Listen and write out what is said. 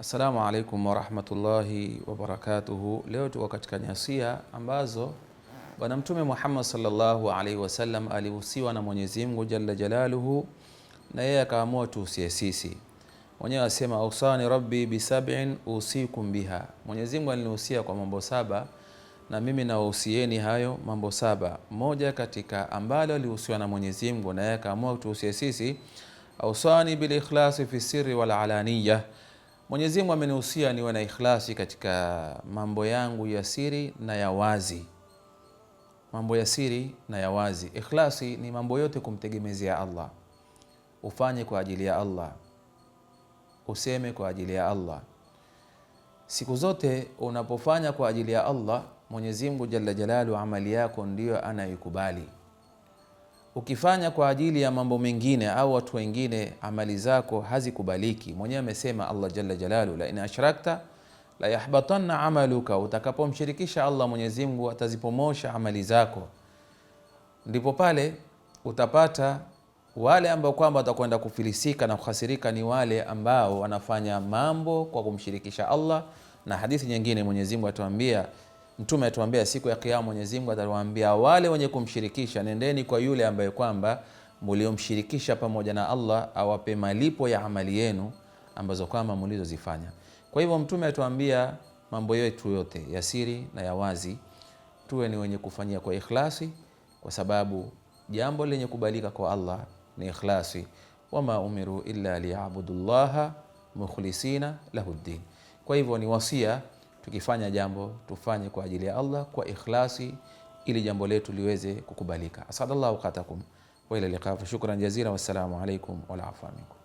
Assalamu alaikum warahmatullahi wabarakatuhu. Leo tuko katika nyasia ambazo Bwana Mtume Muhammad sallallahu alaihi wasallam alihusiwa na Mwenyezi Mungu jalla jalaluhu, na yeye akaamua tuhusie sisi. Mwenyewe asema ausani rabbi bisab'in usikum biha. Mwenyezi Mungu alinihusia kwa mambo saba na mimi nawahusieni hayo mambo saba. Moja katika ambalo alihusiwa na Mwenyezi Mungu na yeye akaamua tuhusie sisi, ausani bil ikhlasi fi sirri wal alaniyah. Mwenyezi Mungu amenihusia niwe na ikhlasi katika mambo yangu ya siri na ya wazi. Mambo ya siri na ya wazi. Ikhlasi ni mambo yote kumtegemezea Allah. Ufanye kwa ajili ya Allah. Useme kwa ajili ya Allah. Siku zote unapofanya kwa ajili ya Allah, Mwenyezi Mungu jalla jalalu amali yako ndiyo anaikubali. Ukifanya kwa ajili ya mambo mengine au watu wengine, amali zako hazikubaliki. Mwenyewe amesema Allah jalla jalalu, la in ashrakta la yahbatanna amaluka. Utakapomshirikisha Allah, Mwenyezi Mungu atazipomosha amali zako. Ndipo pale utapata wale ambao kwamba watakwenda kufilisika na kukhasirika ni wale ambao wanafanya mambo kwa kumshirikisha Allah. Na hadithi nyingine Mwenyezi Mungu atuambia, Mtume atuambia siku ya Kiyama Mwenyezi Mungu atawaambia wale wenye kumshirikisha, nendeni kwa yule ambaye kwamba mliomshirikisha pamoja na Allah, awape malipo ya amali yenu ambazo kwamba mlizozifanya. Kwa hivyo Mtume atuambia mambo yetu yote ya siri na ya wazi tuwe ni wenye kufanyia kwa ikhlasi, kwa sababu jambo lenye kubalika kwa Allah ni ikhlasi. Wama umiru illa liya'budullaha mukhlisina lahuddin. Kwa hivyo ni wasia, tukifanya jambo tufanye kwa ajili ya Allah kwa ikhlasi, ili jambo letu liweze kukubalika. Asadallahu qatakum wa ila liqa. Shukran jazila, wassalamu alaikum wal afwa minkum.